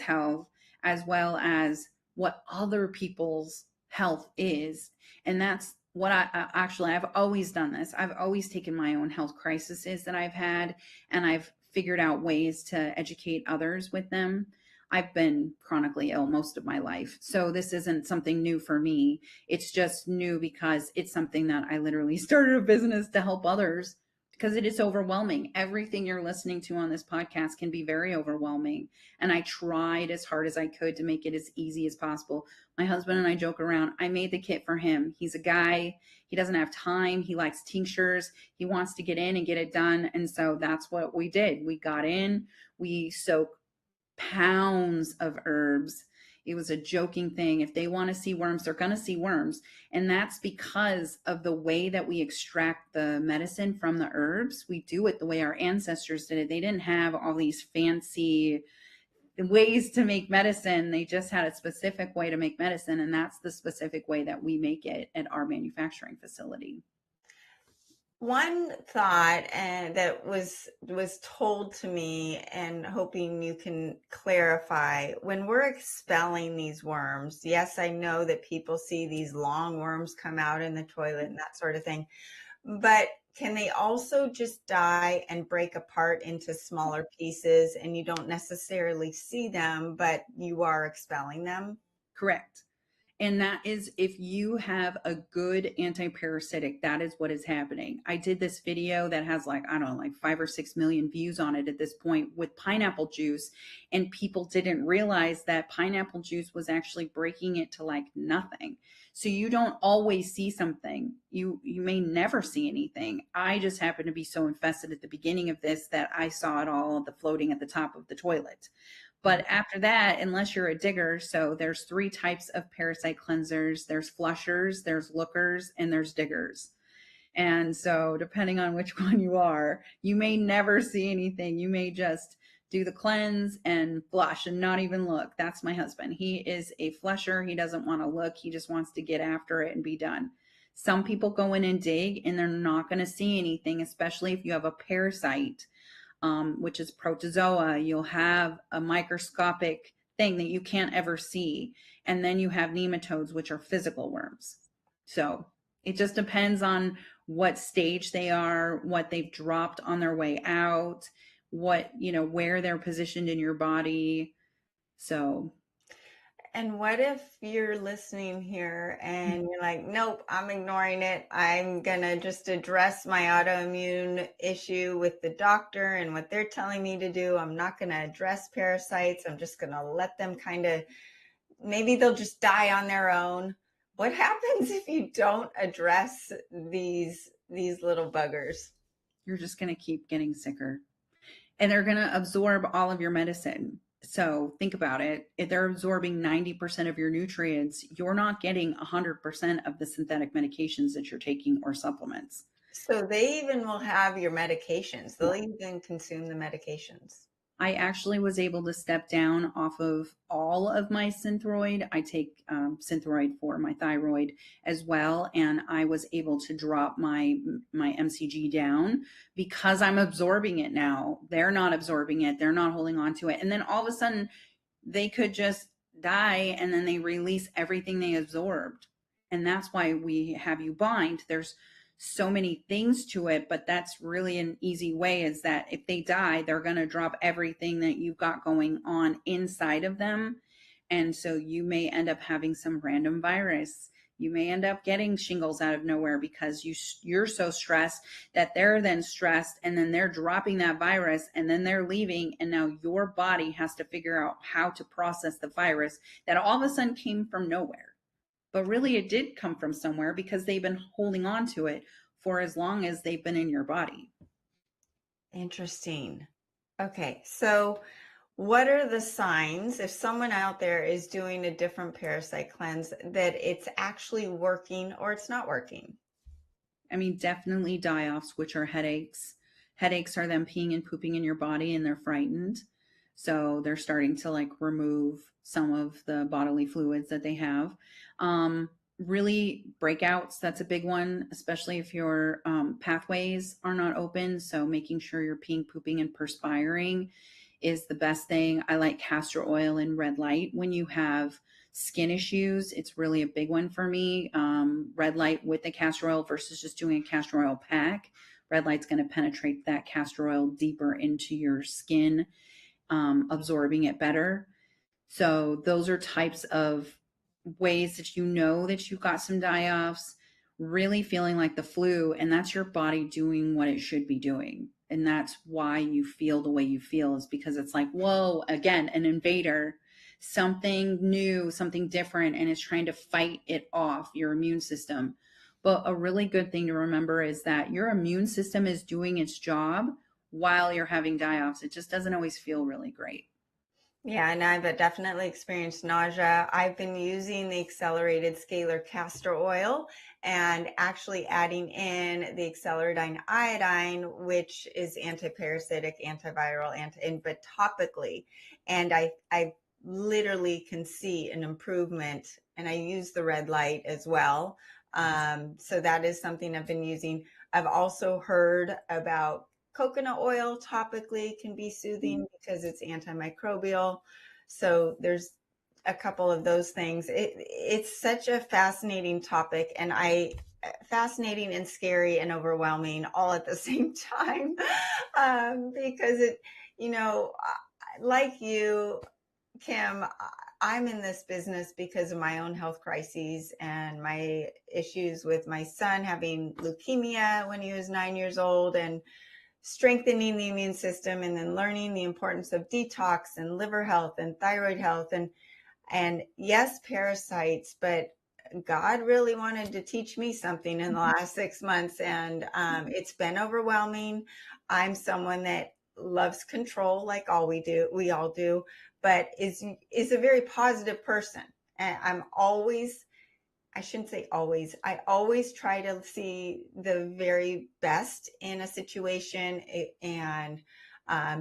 health, as well as what other people's health is. And that's what I've always done this. I've always taken my own health crises that I've had, and I've figured out ways to educate others with them. I've been chronically ill most of my life. So this isn't something new for me. It's just new because it's something that I literally started a business to help others because it is overwhelming. Everything you're listening to on this podcast can be very overwhelming. And I tried as hard as I could to make it as easy as possible. My husband and I joke around. I made the kit for him. He's a guy. He doesn't have time. He likes tinctures. He wants to get in and get it done. And so that's what we did. We got in, we soaked pounds of herbs. It was a joking thing. If they want to see worms, they're going to see worms. And that's because of the way that we extract the medicine from the herbs. We do it the way our ancestors did it. They didn't have all these fancy ways to make medicine. They just had a specific way to make medicine. And that's the specific way that we make it at our manufacturing facility. One thought that was told to me, and hoping you can clarify, when we're expelling these worms, yes, I know that people see these long worms come out in the toilet and that sort of thing, but can they also just die and break apart into smaller pieces and you don't necessarily see them, but you are expelling them? Correct. And that is, if you have a good anti-parasitic, that is what is happening. I did this video that has like 5 or 6 million views on it at this point with pineapple juice. And people didn't realize that pineapple juice was actually breaking it to like nothing. So you don't always see something. You may never see anything. I just happened to be so infested at the beginning of this that I saw it all, the floating at the top of the toilet. But after that, unless you're a digger, so there's 3 types of parasite cleansers. There's flushers, there's lookers, and there's diggers. And so depending on which one you are, you may never see anything. You may just do the cleanse and flush and not even look. That's my husband. He is a flusher. He doesn't want to look. He just wants to get after it and be done. Some people go in and dig and they're not going to see anything, especially if you have a parasite. Which is protozoa. You'll have a microscopic thing that you can't ever see. And then you have nematodes, which are physical worms. So it just depends on what stage they are, what they've dropped on their way out, what, where they're positioned in your body. So. And what if you're listening here and you're like, nope, I'm ignoring it. I'm going to just address my autoimmune issue with the doctor and what they're telling me to do. I'm not going to address parasites. I'm just going to let them maybe they'll just die on their own. What happens if you don't address these little buggers? You're just going to keep getting sicker. And they're going to absorb all of your medicine. So think about it. If they're absorbing 90% of your nutrients, you're not getting 100% of the synthetic medications that you're taking or supplements. So they even will have your medications. They'll even consume the medications. I actually was able to step down off of all of my Synthroid. I take Synthroid for my thyroid as well. And I was able to drop my MCG down because I'm absorbing it now. They're not absorbing it. They're not holding on to it. And then all of a sudden they could just die and then they release everything they absorbed. And that's why we have you bind. There's so many things to it, but that's really an easy way, is that if they die, they're going to drop everything that you've got going on inside of them. And so you may end up having some random virus. You may end up getting shingles out of nowhere because you're so stressed that they're then stressed, and then they're dropping that virus and then they're leaving. And now your body has to figure out how to process the virus that all of a sudden came from nowhere. But really it did come from somewhere because they've been holding on to it for as long as they've been in your body. Interesting. Okay, so what are the signs, if someone out there is doing a different parasite cleanse, that it's actually working or it's not working? I mean, definitely die-offs, which are headaches. Headaches are them peeing and pooping in your body and they're frightened. So they're starting to remove some of the bodily fluids that they have. Really breakouts, that's a big one, especially if your pathways are not open. So making sure you're peeing, pooping, and perspiring is the best thing. I like castor oil and red light when you have skin issues. It's really a big one for me. Red light with the castor oil versus just doing a castor oil pack. Red light's going to penetrate that castor oil deeper into your skin, absorbing it better. So those are types of ways that that you've got some die-offs. really feeling like the flu, and that's your body doing what it should be doing. And that's why you feel the way you feel, is because it's like, whoa, again, an invader, something new, something different, and it's trying to fight it off, your immune system. But a really good thing to remember is that your immune system is doing its job while you're having die-offs. It just doesn't always feel really great. Yeah, and I've definitely experienced nausea. I've been using the accelerated scalar castor oil and actually adding in the acceleradine iodine, which is anti-parasitic, antiviral, but topically. And I literally can see an improvement, and I use the red light as well. So that is something I've been using. I've also heard about coconut oil topically can be soothing because it's antimicrobial. So there's a couple of those things. It's such a fascinating topic, and fascinating and scary and overwhelming all at the same time, because it, like you, Kim, I'm in this business because of my own health crises and my issues with my son having leukemia when he was 9 years old, and strengthening the immune system, and then learning the importance of detox and liver health and thyroid health, and yes, parasites, but God really wanted to teach me something in the last 6 months, and it's been overwhelming. I'm someone that loves control, like we all do, but is a very positive person, and I shouldn't say always. I always try to see the very best in a situation, and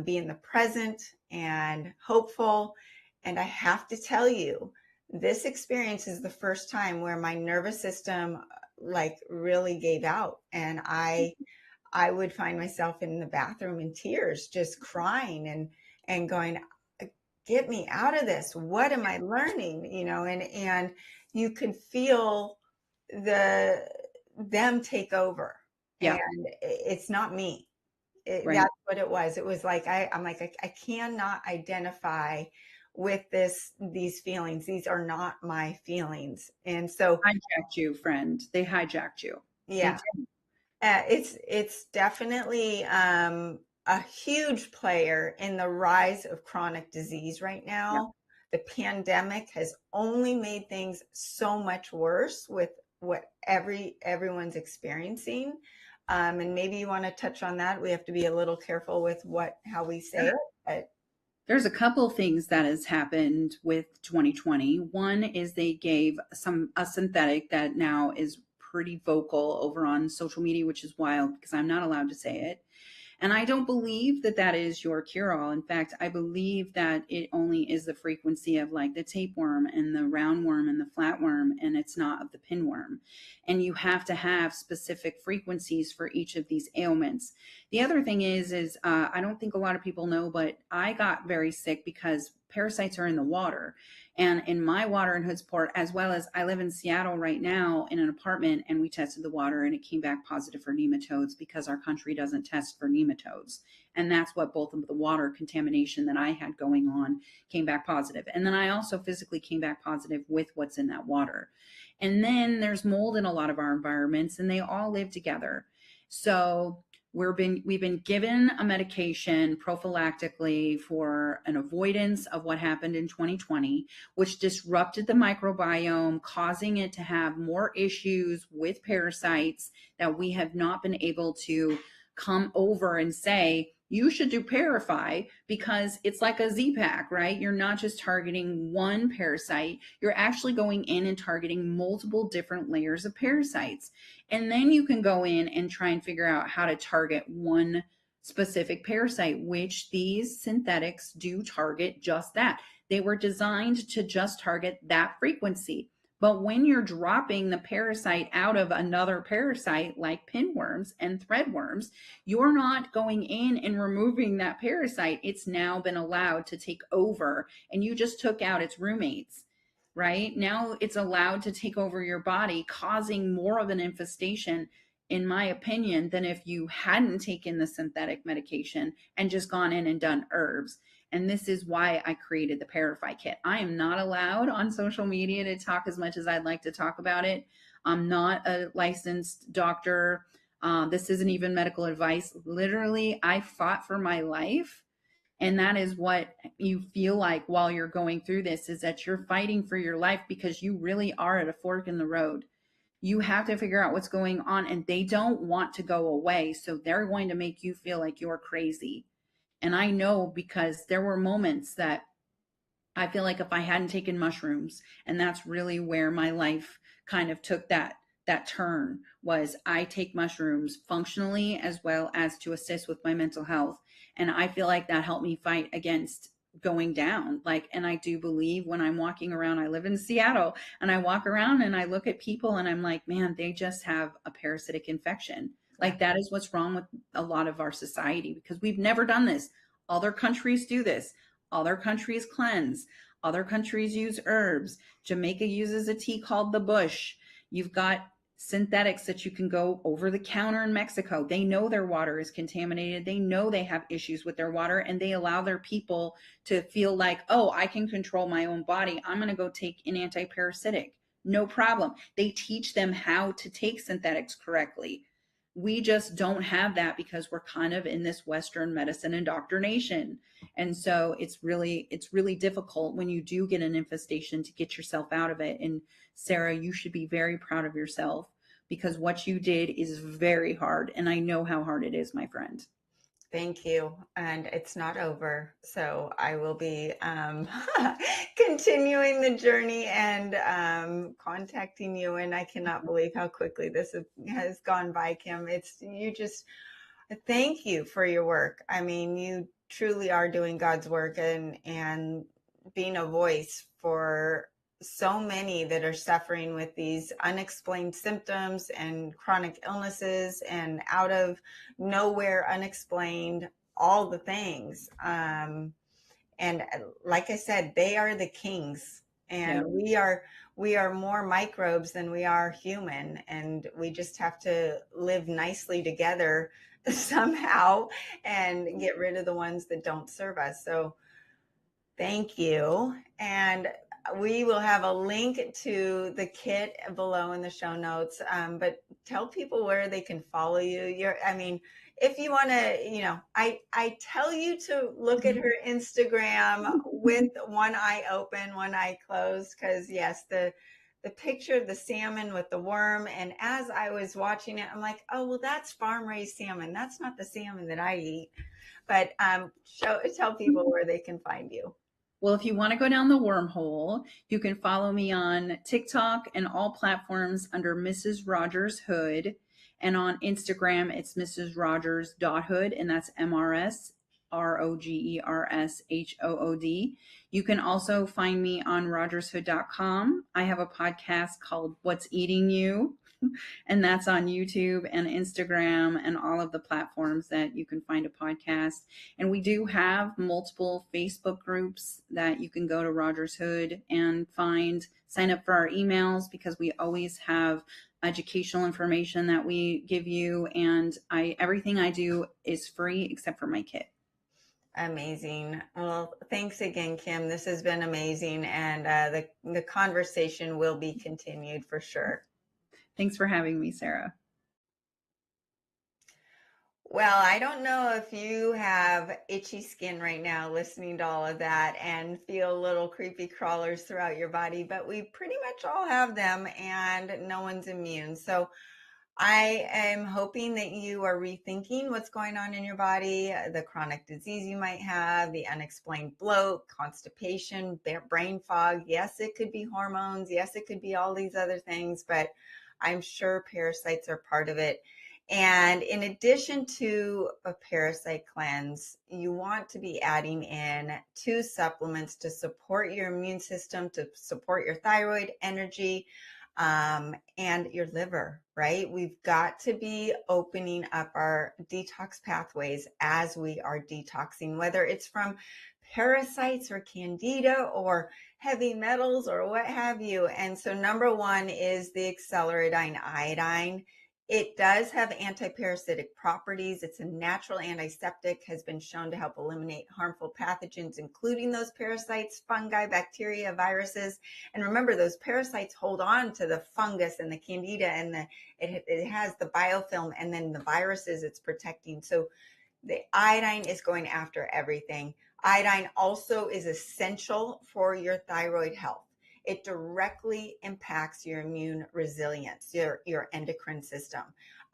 be in the present and hopeful. And I have to tell you, this experience is the first time where my nervous system like really gave out. And I would find myself in the bathroom in tears, just crying and going, get me out of this. What am I learning? And you could feel them take over. Yeah. And it's not me. Right. That's what it was. It was like, I'm like, I cannot identify with these feelings. These are not my feelings. And so, Hijacked you, friend. They hijacked you. yeah, it's definitely a huge player in the rise of chronic disease right now. The pandemic has only made things so much worse with what everyone's experiencing. And maybe you want to touch on that. We have to be a little careful with how we say it. But There's a couple things that has happened with 2020. One is they gave a synthetic that now is pretty vocal over on social media, which is wild because I'm not allowed to say it. And I don't believe that that is your cure all. In fact, I believe that it only is the frequency of like the tapeworm and the roundworm and the flatworm, and it's not of the pinworm. And you have to have specific frequencies for each of these ailments. The other thing is I don't think a lot of people know, but I got very sick because parasites are in the water. And in my water in Hoodsport, as well as I live in Seattle right now in an apartment, and we tested the water and it came back positive for nematodes because our country doesn't test for nematodes. And that's what both of the water contamination that I had going on came back positive. And then I also physically came back positive with what's in that water. And then there's mold in a lot of our environments, and they all live together. So we've been given a medication prophylactically for an avoidance of what happened in 2020, which disrupted the microbiome, causing it to have more issues with parasites that we have not been able to come over and say, you should do ParaFy because it's like a Z-Pack, right? You're not just targeting one parasite. You're actually going in and targeting multiple different layers of parasites. And then you can go in and try and figure out how to target one specific parasite, which these synthetics do target just that. They were designed to just target that frequency. But when you're dropping the parasite out of another parasite like pinworms and threadworms, you're not going in and removing that parasite. It's now been allowed to take over, and you just took out its roommates, right? Now it's allowed to take over your body, causing more of an infestation, in my opinion, than if you hadn't taken the synthetic medication and just gone in and done herbs. And this is why I created the ParaFy kit. I am not allowed on social media to talk as much as I'd like to talk about it. I'm not a licensed doctor. This isn't even medical advice. Literally, I fought for my life. And that is what you feel like while you're going through this, is that you're fighting for your life because you really are at a fork in the road. You have to figure out what's going on, and they don't want to go away. So they're going to make you feel like you're crazy. And I know, because there were moments that I feel like if I hadn't taken mushrooms, and that's really where my life kind of took that turn, was I take mushrooms functionally as well as to assist with my mental health. And I feel like that helped me fight against going down. Like, and I do believe when I'm walking around, I live in Seattle, and I walk around and I look at people and I'm like, man, they just have a parasitic infection. Like, that is what's wrong with a lot of our society, because we've never done this. Other countries do this. Other countries cleanse. Other countries use herbs. Jamaica uses a tea called the bush. You've got synthetics that you can go over the counter in Mexico. They know their water is contaminated. They know they have issues with their water, and they allow their people to feel like, oh, I can control my own body. I'm going to go take an anti-parasitic. No problem. They teach them how to take synthetics correctly. We just don't have that because we're kind of in this Western medicine indoctrination. And so it's really difficult when you do get an infestation to get yourself out of it. And Sara, you should be very proud of yourself, because what you did is very hard. And I know how hard it is, my friend. Thank you. And it's not over. So I will be continuing the journey and contacting you. And I cannot believe how quickly this has gone by, Kim. Thank you for your work. I mean, you truly are doing God's work and being a voice for so many that are suffering with these unexplained symptoms and chronic illnesses and out of nowhere, unexplained, all the things. And like I said, they are the kings, and we are more microbes than we are human. And we just have to live nicely together somehow and get rid of the ones that don't serve us. So thank you. And we will have a link to the kit below in the show notes. But tell people where they can follow you. If you want to, I tell you to look at her Instagram with one eye open, one eye closed, because yes, the picture of the salmon with the worm. And as I was watching it, I'm like, oh, well, that's farm raised salmon. That's not the salmon that I eat. But tell people where they can find you. Well, if you want to go down the wormhole, you can follow me on TikTok and all platforms under Mrs. Rogers Hood. And on Instagram, it's mrsrogers.hood, and that's MRSROGERSHOOD. You can also find me on RogersHood.com. I have a podcast called What's Eating You, and that's on YouTube and Instagram and all of the platforms that you can find a podcast. And we do have multiple Facebook groups that you can go to Rogers Hood and sign up for our emails, because we always have educational information that we give you. And everything I do is free except for my kit. Amazing. Well, thanks again, Kim. This has been amazing. And the conversation will be continued for sure. Thanks for having me, Sara. Well, I don't know if you have itchy skin right now listening to all of that and feel little creepy crawlers throughout your body, but we pretty much all have them and no one's immune. So I am hoping that you are rethinking what's going on in your body, the chronic disease you might have, the unexplained bloat, constipation, brain fog. Yes, it could be hormones. Yes, it could be all these other things, but I'm sure parasites are part of it. And in addition to a parasite cleanse, you want to be adding in 2 supplements to support your immune system, to support your thyroid, energy, and your liver, right? We've got to be opening up our detox pathways as we are detoxing, whether it's from parasites or candida or heavy metals or what have you. And so number 1 is the acceleradine iodine. It does have anti-parasitic properties. It's a natural antiseptic, has been shown to help eliminate harmful pathogens, including those parasites, fungi, bacteria, viruses. And remember, those parasites hold on to the fungus and the candida, and it has the biofilm, and then the viruses it's protecting. So the iodine is going after everything. Iodine also is essential for your thyroid health. It directly impacts your immune resilience, your endocrine system.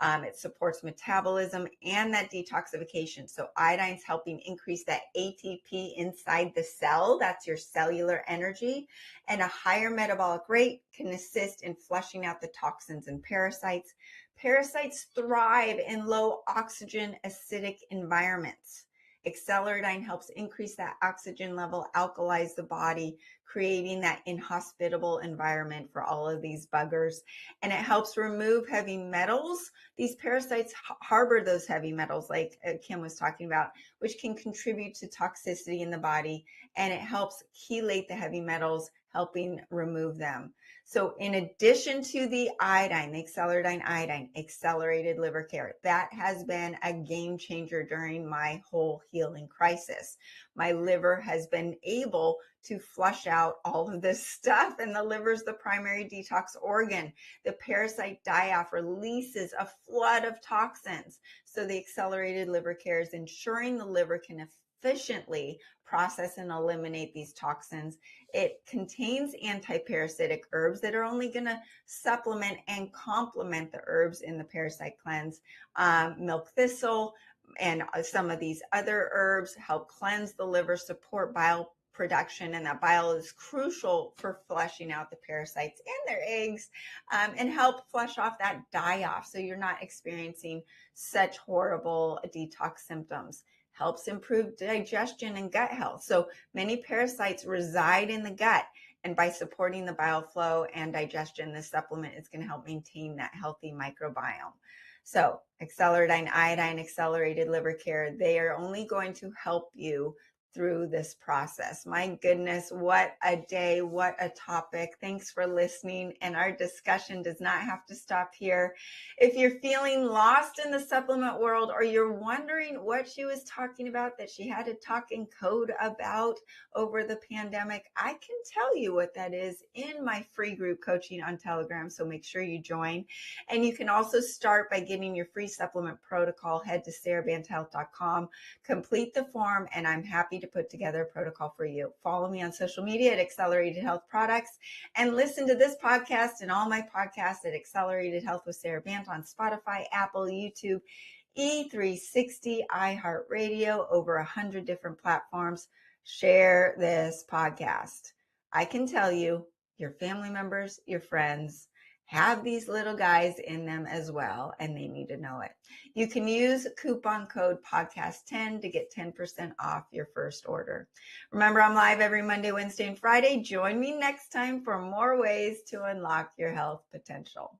It supports metabolism and that detoxification. So iodine's helping increase that ATP inside the cell. That's your cellular energy. And a higher metabolic rate can assist in flushing out the toxins and parasites. Parasites thrive in low oxygen, acidic environments. Acceleradine helps increase that oxygen level, alkalize the body, creating that inhospitable environment for all of these buggers. And it helps remove heavy metals. These parasites harbor those heavy metals, like Kim was talking about, which can contribute to toxicity in the body. And it helps chelate the heavy metals, helping remove them. So in addition to the iodine, the Acceleradine iodine, accelerated liver care, that has been a game changer during my whole healing crisis. My liver has been able to flush out all of this stuff, and the liver is the primary detox organ. The parasite die-off releases a flood of toxins. So the accelerated liver care is ensuring the liver can efficiently process and eliminate these toxins. It contains anti-parasitic herbs that are only going to supplement and complement the herbs in the parasite cleanse. Milk thistle and some of these other herbs help cleanse the liver, support bile production, and that bile is crucial for flushing out the parasites and their eggs, and help flush off that die-off so you're not experiencing such horrible detox symptoms. Helps improve digestion and gut health. So many parasites reside in the gut, and by supporting the bile flow and digestion, this supplement is going to help maintain that healthy microbiome. So Acceleradine iodine, accelerated liver care, they are only going to help you through this process. My goodness, what a day, what a topic. Thanks for listening. And our discussion does not have to stop here. If you're feeling lost in the supplement world, or you're wondering what she was talking about that she had to talk in code about over the pandemic, I can tell you what that is in my free group coaching on Telegram. So make sure you join. And you can also start by getting your free supplement protocol. Head to SaraBantaHealth.com, complete the form, and I'm happy to put together a protocol for you. Follow me on social media at Accelerated Health Products, and listen to this podcast and all my podcasts at Accelerated Health with Sara Banta on Spotify, Apple, YouTube, E360, iHeartRadio, over 100 different platforms. Share this podcast. I can tell you, your family members, your friends have these little guys in them as well, and they need to know it. You can use coupon code podcast10 to get 10% off your first order. Remember, I'm live every Monday, Wednesday, and Friday. Join me next time for more ways to unlock your health potential.